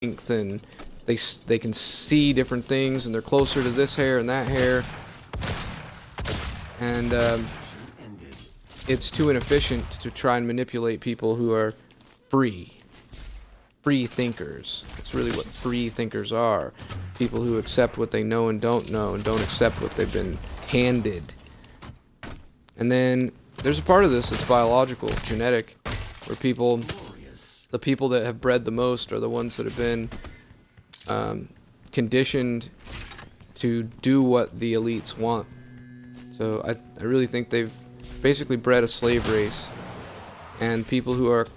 strength, and they can see different things, and they're closer to this hair and that hair, and it's too inefficient to try and manipulate people who are free thinkers. That's really what free thinkers are. People who accept what they know and don't accept what they've been handed. And then there's a part of this that's biological, genetic, where the people that have bred the most are the ones that have been conditioned to do what the elites want. So I really think they've basically bred a slave race, and people who are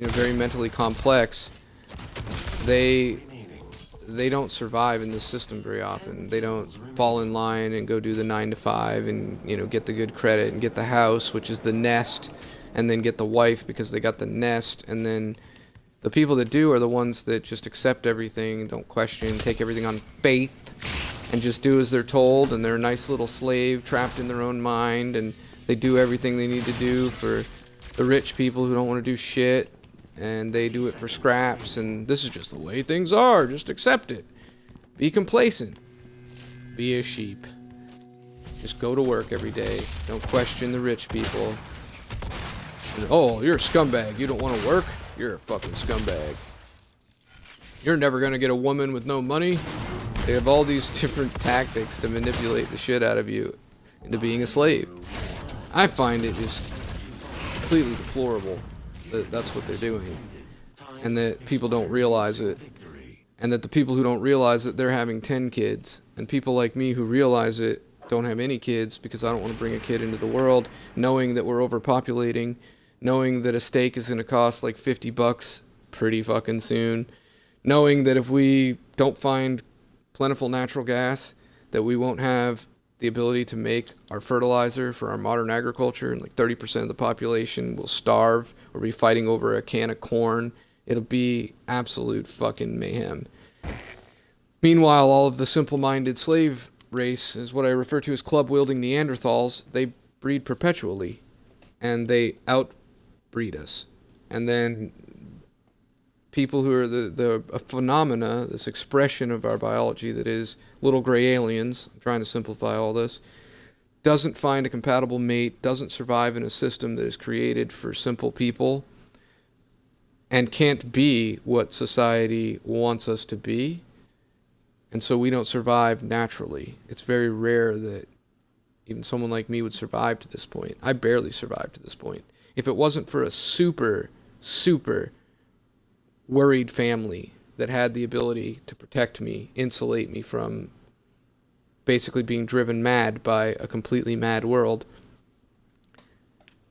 very mentally complex, they don't survive in this system very often. They don't fall in line and go do the 9 to 5 and get the good credit and get the house, which is the nest, and then get the wife because they got the nest. And then the people that do are the ones that just accept everything, don't question, take everything on faith, and just do as they're told, and they're a nice little slave trapped in their own mind, and they do everything they need to do for the rich people who don't want to do shit, and they do it for scraps, and this is just the way things are, just accept it. Be complacent. Be a sheep. Just go to work every day. Don't question the rich people. And, oh, you're a scumbag. You don't want to work? You're a fucking scumbag. You're never going to get a woman with no money. They have all these different tactics to manipulate the shit out of you into being a slave. I find it just completely deplorable that that's what they're doing, and that people don't realize it, and that the people who don't realize it, they're having 10 kids, and people like me who realize it don't have any kids because I don't want to bring a kid into the world, knowing that we're overpopulating, knowing that a steak is going to cost like $50 pretty fucking soon, knowing that if we don't find plentiful natural gas, that we won't have the ability to make our fertilizer for our modern agriculture, and like 30% of the population will starve or be fighting over a can of corn. It'll be absolute fucking mayhem. Meanwhile, all of the simple-minded slave race is what I refer to as club-wielding Neanderthals. They breed perpetually, and they outbreed us. And then people who are the phenomena, this expression of our biology that is little gray aliens, I'm trying to simplify all this, doesn't find a compatible mate, doesn't survive in a system that is created for simple people, and can't be what society wants us to be. And so we don't survive naturally. It's very rare that even someone like me would survive to this point. I barely survived to this point. If it wasn't for a super worried family that had the ability to protect me, insulate me from basically being driven mad by a completely mad world.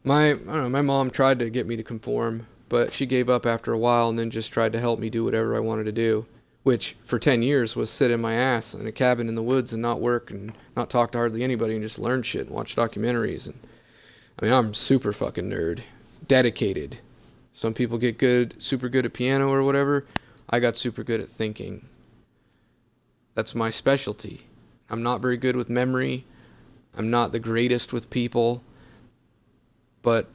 My mom tried to get me to conform, but she gave up after a while and then just tried to help me do whatever I wanted to do, which for 10 years was sit in my ass in a cabin in the woods and not work and not talk to hardly anybody and just learn shit and watch documentaries. And I'm super fucking nerd, dedicated. Some people get super good at piano or whatever. I got super good at thinking. That's my specialty. I'm not very good with memory. I'm not the greatest with people. But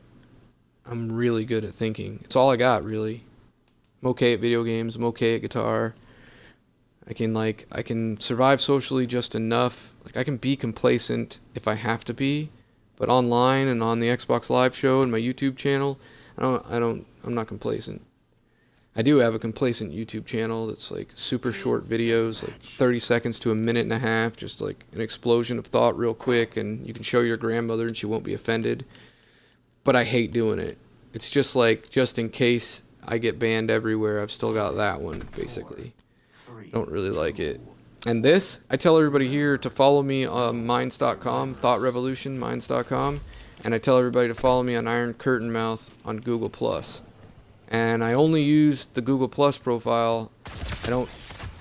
I'm really good at thinking. It's all I got, really. I'm okay at video games. I'm okay at guitar. I can survive socially just enough. Like, I can be complacent if I have to be. But online and on the Xbox Live show and my YouTube channel, I'm not complacent. I do have a complacent YouTube channel that's like super short videos, like 30 seconds to a minute and a half, just like an explosion of thought real quick, and you can show your grandmother and she won't be offended. But I hate doing it. It's just like, just in case I get banned everywhere, I've still got that one, basically. Don't really like it. And this, I tell everybody here to follow me on minds.com, Thought Revolution, minds.com. And I tell everybody to follow me on Iron Curtain Mouth on Google+. And I only use the Google Plus profile. I don't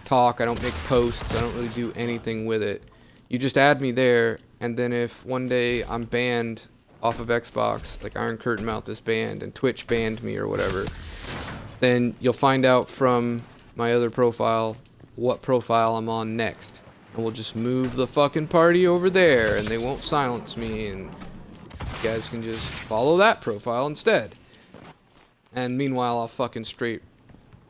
talk, I don't make posts, I don't really do anything with it. You just add me there, and then if one day I'm banned off of Xbox, like Iron Curtain Mouth is banned, and Twitch banned me or whatever, then you'll find out from my other profile what profile I'm on next. And we'll just move the fucking party over there, and they won't silence me, and you guys can just follow that profile instead. And meanwhile, I'll fucking straight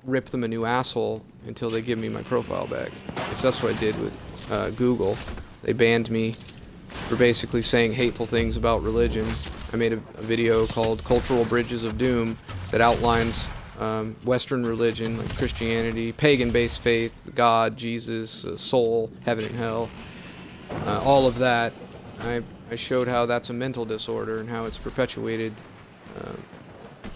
rip them a new asshole until they give me my profile back. Which that's what I did with Google. They banned me for basically saying hateful things about religion. I made a video called Cultural Bridges of Doom that outlines Western religion, like Christianity, pagan-based faith, God, Jesus, soul, heaven and hell, all of that. I showed how that's a mental disorder and how it's perpetuated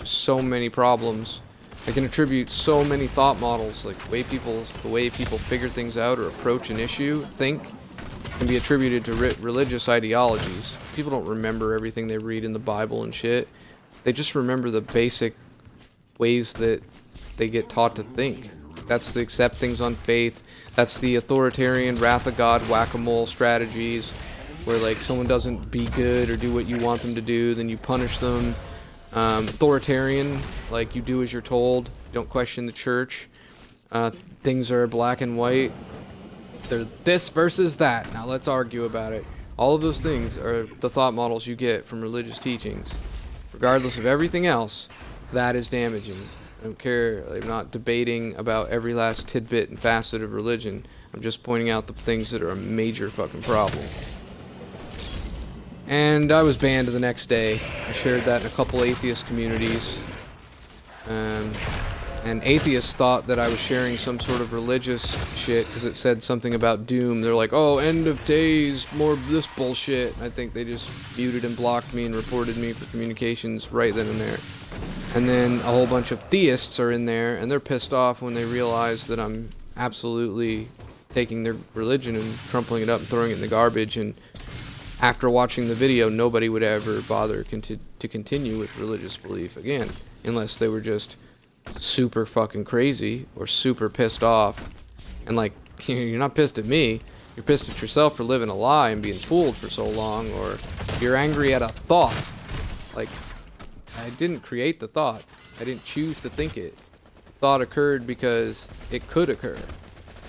so many problems. I can attribute so many thought models, like the way people figure things out or approach an issue, think, can be attributed to religious ideologies. People don't remember everything they read in the Bible and shit. They just remember the basic ways that they get taught to think. That's the accept things on faith. That's the authoritarian wrath of God whack-a-mole strategies, where like someone doesn't be good or do what you want them to do, then you punish them. Authoritarian, like you do as you're told, you don't question the church. Things are black and white. They're this versus that. Now let's argue about it. All of those things are the thought models you get from religious teachings. Regardless of everything else, that is damaging. I don't care. I'm not debating about every last tidbit and facet of religion. I'm just pointing out the things that are a major fucking problem. And I was banned the next day. I shared that in a couple atheist communities. And atheists thought that I was sharing some sort of religious shit because it said something about doom. They're like, oh, end of days, more of this bullshit. I think they just muted and blocked me and reported me for communications right then and there. And then a whole bunch of theists are in there, and they're pissed off when they realize that I'm absolutely taking their religion and crumpling it up and throwing it in the garbage. And after watching the video, nobody would ever bother to continue with religious belief again, unless they were just super fucking crazy or super pissed off. And like, you're not pissed at me, you're pissed at yourself for living a lie and being fooled for so long, or you're angry at a thought. Like, I didn't create the thought. I didn't choose to think it. Thought occurred because it could occur.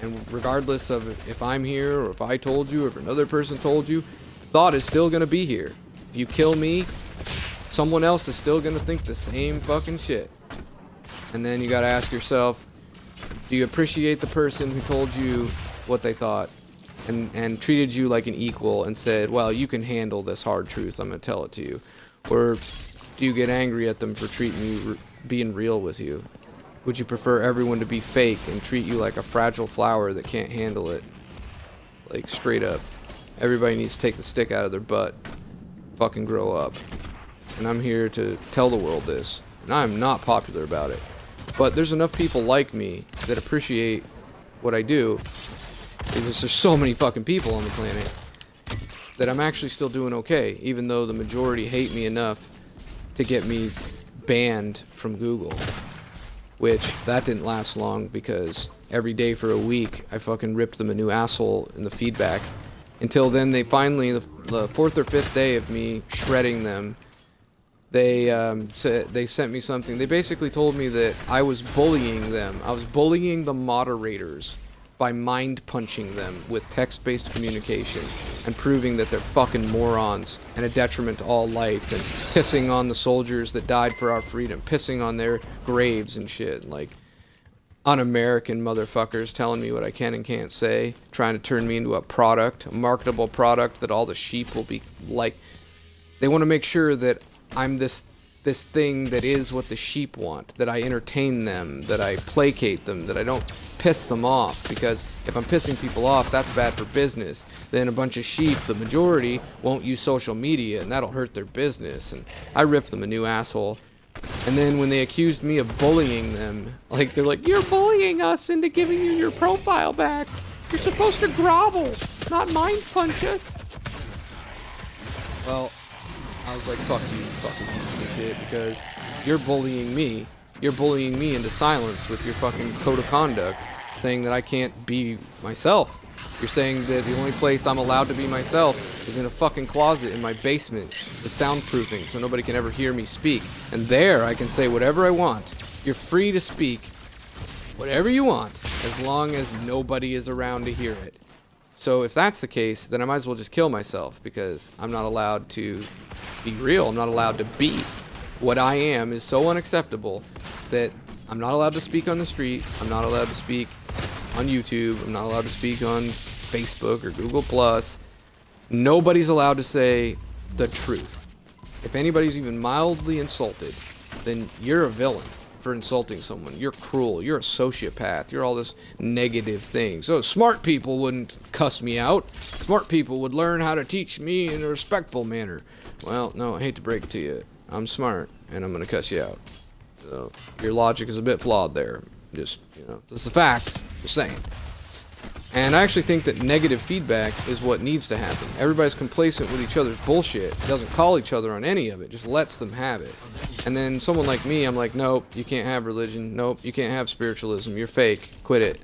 And regardless of if I'm here or if I told you or if another person told you, thought is still gonna be here. If you kill me, someone else is still gonna think the same fucking shit. And then you gotta ask yourself, do you appreciate the person who told you what they thought and treated you like an equal and said, well, you can handle this hard truth, I'm gonna tell it to you? Or do you get angry at them for treating you, being real with you? Would you prefer everyone to be fake and treat you like a fragile flower that can't handle it? Like, straight up. Everybody needs to take the stick out of their butt. Fucking grow up. And I'm here to tell the world this. And I'm not popular about it. But there's enough people like me that appreciate what I do, because there's so many fucking people on the planet, that I'm actually still doing okay, even though the majority hate me enough to get me banned from Google. Which, that didn't last long, because every day for a week, I fucking ripped them a new asshole in the feedback. Until then, they finally, the fourth or fifth day of me shredding them, they sent me something. They basically told me that I was bullying them. I was bullying the moderators by mind punching them with text-based communication and proving that they're fucking morons and a detriment to all life, and pissing on the soldiers that died for our freedom, pissing on their graves and shit. Like, un-American motherfuckers telling me what I can and can't say, trying to turn me into a product, a marketable product that all the sheep will be like. They want to make sure that I'm this thing that is what the sheep want, that I entertain them, that I placate them, that I don't piss them off, because if I'm pissing people off, that's bad for business. Then a bunch of sheep, the majority, won't use social media, and that'll hurt their business. And I ripped them a new asshole. And then when they accused me of bullying them, like, they're like, you're bullying us into giving you your profile back. You're supposed to grovel, not mind punch us. Well, I was like, fuck you, fucking piece of shit, because you're bullying me. You're bullying me into silence with your fucking code of conduct, saying that I can't be myself. You're saying that the only place I'm allowed to be myself is in a fucking closet in my basement with soundproofing so nobody can ever hear me speak. And there I can say whatever I want. You're free to speak whatever you want as long as nobody is around to hear it. So if that's the case, then I might as well just kill myself, because I'm not allowed to be real. I'm not allowed to be. What I am is so unacceptable that I'm not allowed to speak on the street. I'm not allowed to speak on YouTube. I'm not allowed to speak on Facebook or Google Plus. Nobody's allowed to say the truth. If anybody's even mildly insulted, then you're a villain for insulting someone. You're cruel. You're a sociopath. You're all this negative thing. So smart people wouldn't cuss me out. Smart people would learn how to teach me in a respectful manner. Well, no, I hate to break it to you. I'm smart, and I'm going to cuss you out. So your logic is a bit flawed there. Just, this is a fact. Just saying. And I actually think that negative feedback is what needs to happen. Everybody's complacent with each other's bullshit. Doesn't call each other on any of it. Just lets them have it. And then someone like me, I'm like, nope, you can't have religion. Nope, you can't have spiritualism. You're fake. Quit it.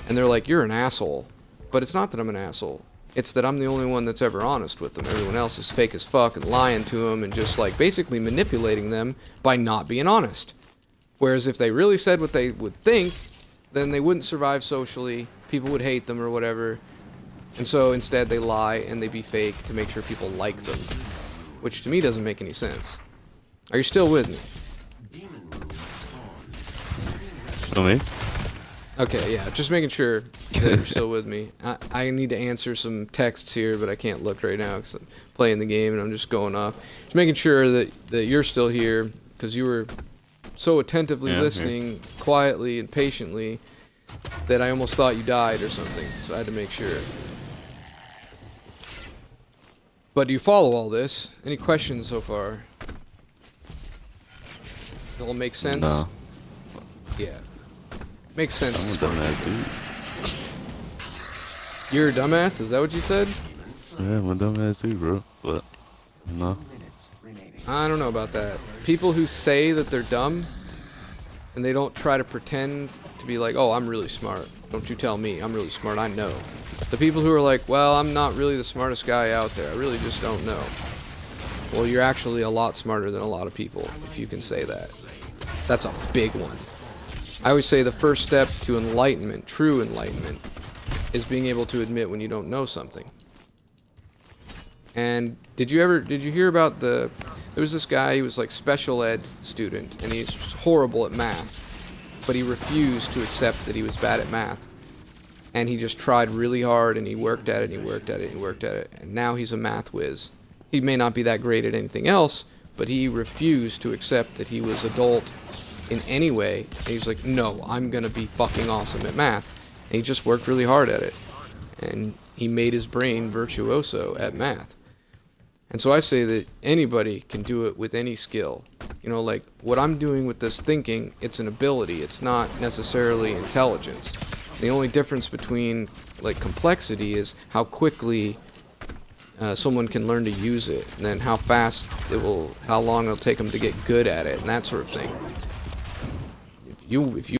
And they're like, you're an asshole. But it's not that I'm an asshole. It's that I'm the only one that's ever honest with them. Everyone else is fake as fuck and lying to them and just like basically manipulating them by not being honest. Whereas if they really said what they would think, then they wouldn't survive socially. People would hate them or whatever. And so instead they lie and they be fake to make sure people like them. Which to me doesn't make any sense. Are you still with me? Oh, me? Okay, yeah, just making sure that you're still with me. I need to answer some texts here, but I can't look right now because I'm playing the game and I'm just going off. Just making sure that you're still here because you were so attentively listening quietly and patiently that I almost thought you died or something, so I had to make sure. But do you follow all this? Any questions so far? It all make sense? No. Yeah. Makes sense. I'm a dumbass dude. You're a dumbass? Is that what you said? Yeah, I'm a dumbass dude, bro. But, no. I don't know about that. People who say that they're dumb and they don't try to pretend to be like, oh, I'm really smart. Don't you tell me. I'm really smart. I know. The people who are like, well, I'm not really the smartest guy out there. I really just don't know. Well, you're actually a lot smarter than a lot of people, if you can say that. That's a big one. I always say the first step to enlightenment, true enlightenment, is being able to admit when you don't know something. And did you hear about there was this guy, he was like special ed student, and he's horrible at math, but he refused to accept that he was bad at math. And he just tried really hard, and he worked at it, and he worked at it, and he worked at it, and now he's a math whiz. He may not be that great at anything else, but he refused to accept that he was adult in any way, and he's like, no, I'm gonna be fucking awesome at math. And he just worked really hard at it, and he made his brain virtuoso at math. And so I say that anybody can do it with any skill. Like what I'm doing with this thinking, it's an ability. It's not necessarily intelligence. The only difference between like complexity is how quickly someone can learn to use it, and then how fast how long it'll take them to get good at it, and that sort of thing. If you